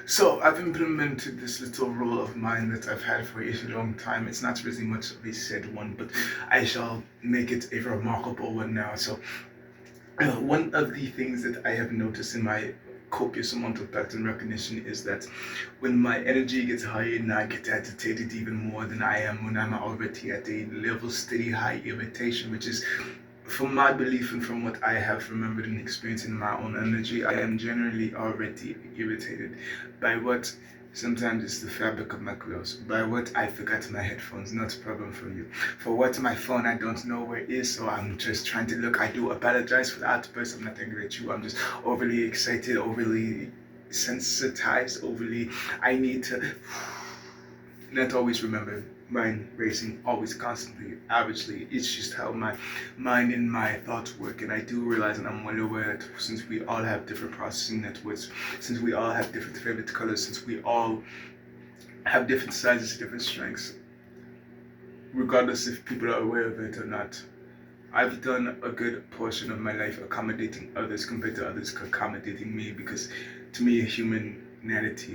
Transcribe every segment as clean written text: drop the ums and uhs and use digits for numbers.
So I've implemented this little rule of mine that I've had for a long time. It's not really much of a said one, but I shall make it a remarkable one now. So one of the things that I have noticed in my copious amount of pattern recognition is that when my energy gets higher and I get agitated even more than I am when I'm already at a level steady high irritation, which is from my belief and from what I have remembered and experienced in my own energy, I am generally already irritated by what sometimes it's the fabric of my clothes, by what I forgot my headphones, not a problem for you. For what my phone I don't know where it is, so I'm just trying to look. I do apologize for that person. I'm not angry at you. I'm just overly excited, overly sensitized, overly. I need to not always remember mind racing always constantly averagely. It's just how my mind and my thoughts work, and I do realize, and I'm well aware that since we all have different processing networks, since we all have different favorite colors, since we all have different sizes, different strengths, regardless if people are aware of it or not, I've done a good portion of my life accommodating others compared to others accommodating me, because to me, humanity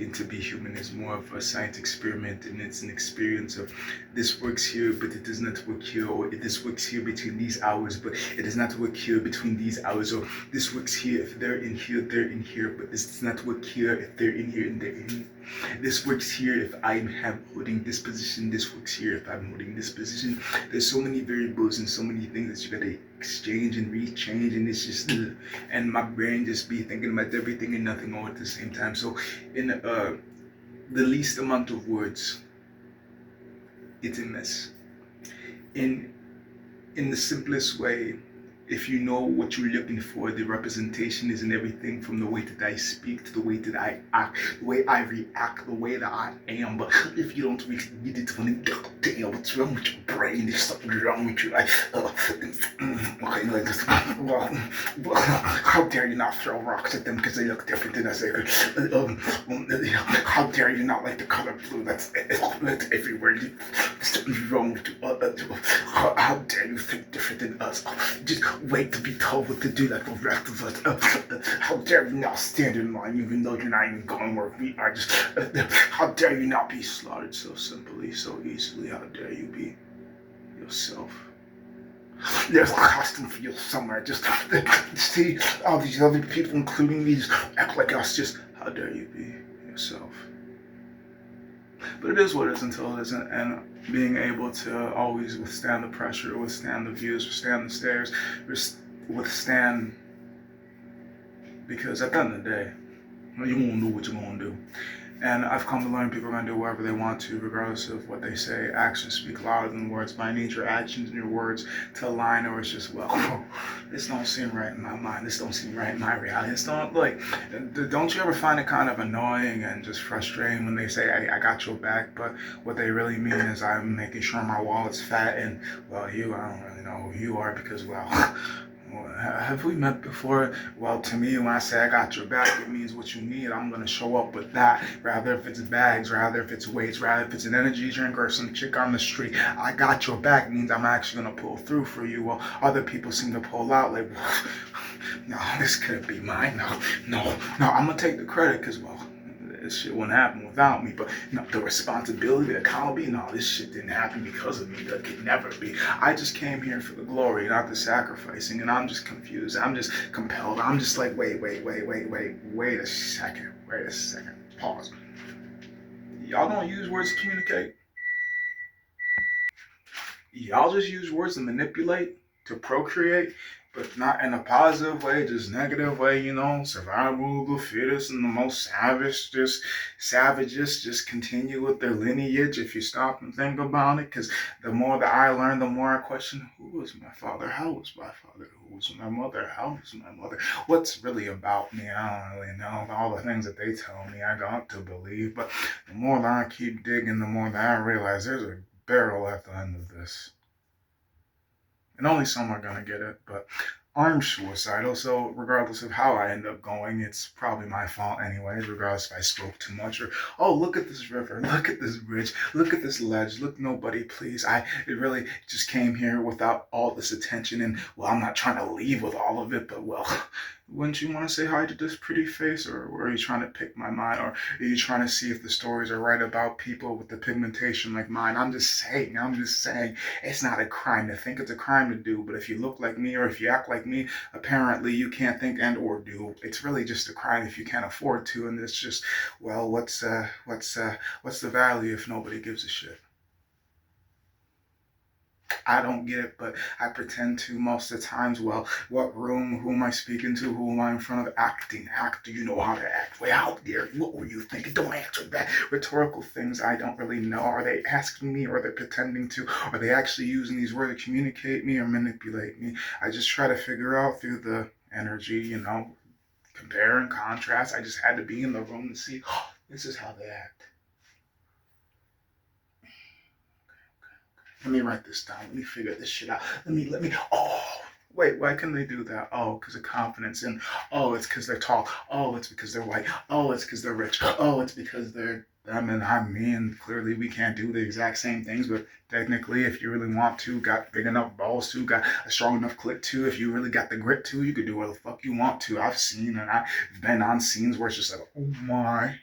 and to be human is more of a science experiment, and it's an experience of this works here, but it does not work here, or this works here between these hours, but it does not work here between these hours, or this works here if they're in here, they're in here, but this does not work here if they're in here and they're in. This works here if I am holding this position. This works here if I'm holding this position. There's so many variables and so many things that you gotta exchange and rechange, and it's just and my brain just be thinking about everything and nothing all at the same time. So in the least amount of words, it's a mess. In in the simplest way, if you know what you're looking for, the representation is in everything from the way that I speak to the way that I act, the way I react, the way that I am. But if you don't really get it, when damn, what's wrong with your brain? There's something wrong with you. Like, okay, like this. Well, how dare you not throw rocks at them because they look different than us? How dare you not like the color blue? That's everywhere. Something's wrong with you. How dare you think different than us? Just wait to be told what to do like the rest of us. How dare you not stand in line even though you're not even going where we are? Just how dare you not be slaughtered so simply, so easily? How dare you be yourself? There's a costume for you somewhere. Just see all these other people, including me, just act like us. Just how dare you be yourself? But it is what it is until it isn't, and being able to always withstand the pressure, withstand the views, withstand the stares, withstand, because at the end of the day, you won't do what you're gonna do. And I've come to learn people are going to do whatever they want to, regardless of what they say. Actions speak louder than words. By nature, actions and your words to align, or it's just, well, this don't seem right in my mind. This don't seem right in my reality. It's not like, don't you ever find it kind of annoying and just frustrating when they say, I got your back, but what they really mean is I'm making sure my wallet's fat, and, well, I don't really know who you are because, well, have we met before? Well, to me, when I say I got your back, it means what you need. I'm going to show up with that. Rather if it's bags, rather if it's weights, rather if it's an energy drink or some chick on the street. I got your back means I'm actually going to pull through for you. Well, other people seem to pull out like, no, this couldn't be mine. No, I'm going to take the credit because, well, this shit wouldn't happen without me, but no, the responsibility, the accountability, no, this shit didn't happen because of me. That could never be. I just came here for the glory, not the sacrificing, and I'm just confused. I'm just compelled. I'm just like, wait a second. Wait a second. Pause. Y'all don't use words to communicate. Y'all just use words to manipulate, to procreate, but not in a positive way, just negative way, survival of the fittest and the most savage, just savages just continue with their lineage if you stop and think about it. Because the more that I learn, the more I question, who was my father? How was my father? Who was my mother? How was my mother? What's really about me? I don't really know. All the things that they tell me, I got to believe. But the more that I keep digging, the more that I realize there's a barrel at the end of this. And only some are gonna get it, but I'm suicidal, so regardless of how I end up going, it's probably my fault anyways, regardless if I spoke too much or, oh, look at this river, look at this bridge, look at this ledge, look, nobody, please. It really just came here without all this attention, and, well, I'm not trying to leave with all of it, but, well, Wouldn't you want to say hi to this pretty face, or are you trying to pick my mind, or are you trying to see if the stories are right about people with the pigmentation like mine? I'm just saying, it's not a crime to think, it's a crime to do, but if you look like me or if you act like me, apparently you can't think and or do. It's really just a crime if you can't afford to, and it's just, well, what's the value if nobody gives a shit? I don't get it, but I pretend to most of the times. Well, what room? Who am I speaking to? Who am I in front of? Acting. Act. Do you know how to act? Way out there. What were you thinking? Don't answer that. Rhetorical things I don't really know. Are they asking me or are they pretending to? Are they actually using these words to communicate me or manipulate me? I just try to figure out through the energy, compare and contrast. I just had to be in the room to see, oh, this is how they act. Let me write this down. Let me figure this shit out. Oh, wait, why can they do that? Oh, because of confidence. And oh, it's because they're tall. Oh, it's because they're white. Oh, it's because they're rich. Oh, it's because they're them and I'm me. And clearly we can't do the exact same things. But technically, if you really want to, got big enough balls to, got a strong enough click to, if you really got the grit to, you could do what the fuck you want to. I've seen and I've been on scenes where it's just like, oh my.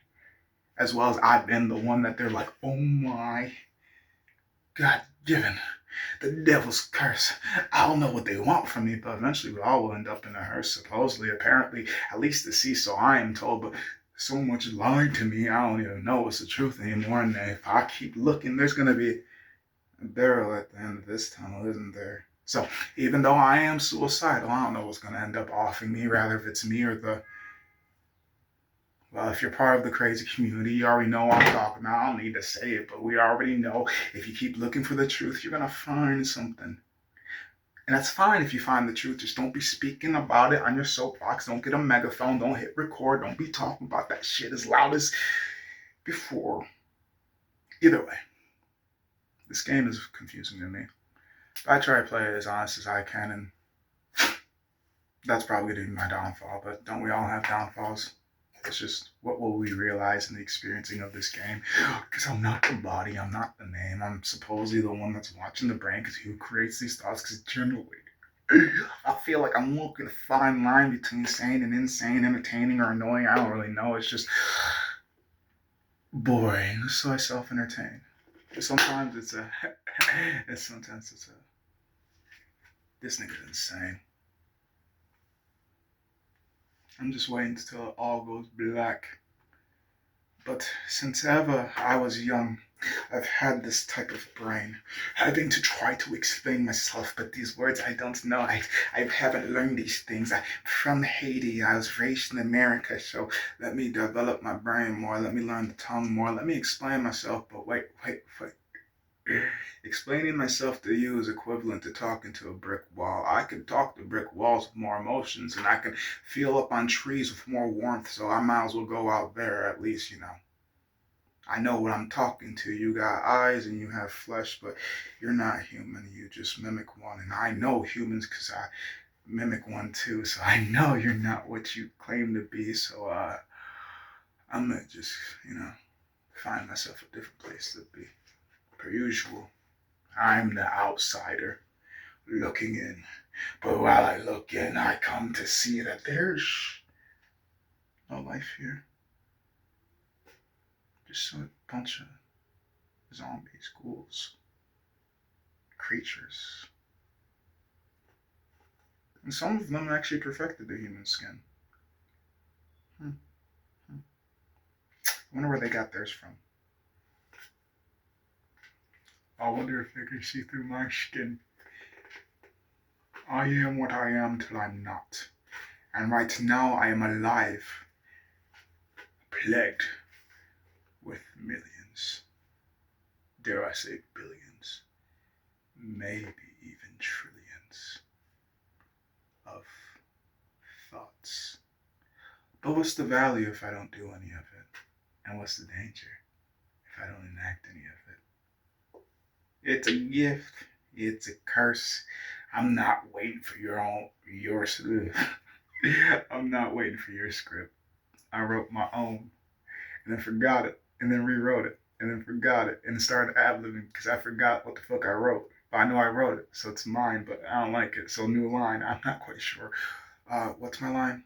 As well as I've been the one that they're like, oh my. God given, the devil's curse. I don't know what they want from me, but eventually we all will end up in a hearse, supposedly, apparently, at least the see, so I am told, but so much lied to me, I don't even know what's the truth anymore, and if I keep looking, there's going to be a barrel at the end of this tunnel, isn't there? So, even though I am suicidal, I don't know what's going to end up offing me, rather if it's me or the well, if you're part of the crazy community, you already know what I'm talking about. I don't need to say it, but we already know if you keep looking for the truth, you're going to find something. And that's fine if you find the truth. Just don't be speaking about it on your soapbox. Don't get a megaphone. Don't hit record. Don't be talking about that shit as loud as before. Either way, this game is confusing to me. But I try to play it as honest as I can, and that's probably going to be my downfall. But don't we all have downfalls? It's just what will we realize in the experiencing of this game? Because I'm not the body, I'm not the name. I'm supposedly the one that's watching the brain. Because who creates these thoughts? Because generally, I feel like I'm walking a fine line between sane and insane, entertaining or annoying. I don't really know. It's just boring. So I self-entertain. Sometimes it's a, and sometimes it's a. This nigga's insane. I'm just waiting until it all goes black. But since ever I was young, I've had this type of brain, having to try to explain myself, but these words I don't know. I haven't learned these things. I'm from Haiti. I was raised in America, so let me develop my brain more. Let me learn the tongue more. Let me explain myself. But wait. Explaining myself to you is equivalent to talking to a brick wall. I can talk to brick walls with more emotions, and I can feel up on trees with more warmth, so I might as well go out there at least. I know what I'm talking to. You got eyes and you have flesh, but you're not human. You just mimic one. And I know humans because I mimic one too, so I know you're not what you claim to be. So I'm gonna just, find myself a different place to be. Per usual. I'm the outsider looking in. But while I look in, I come to see that there's no life here. Just a bunch of zombies, ghouls, creatures. And some of them actually perfected the human skin. Hmm. I wonder where they got theirs from. I wonder if they can see through my skin. I am what I am till I'm not. And right now I am alive, plagued with millions. Dare I say billions, maybe even trillions of thoughts. But what's the value if I don't do any of it? And what's the danger if I don't enact any of it? It's a gift. It's a curse. I'm not waiting for yours. I'm not waiting for your script. I wrote my own and then forgot it and then rewrote it and then forgot it and started ad-libbing because I forgot what the fuck I wrote. But I know I wrote it, so it's mine, but I don't like it. So new line, I'm not quite sure. What's my line?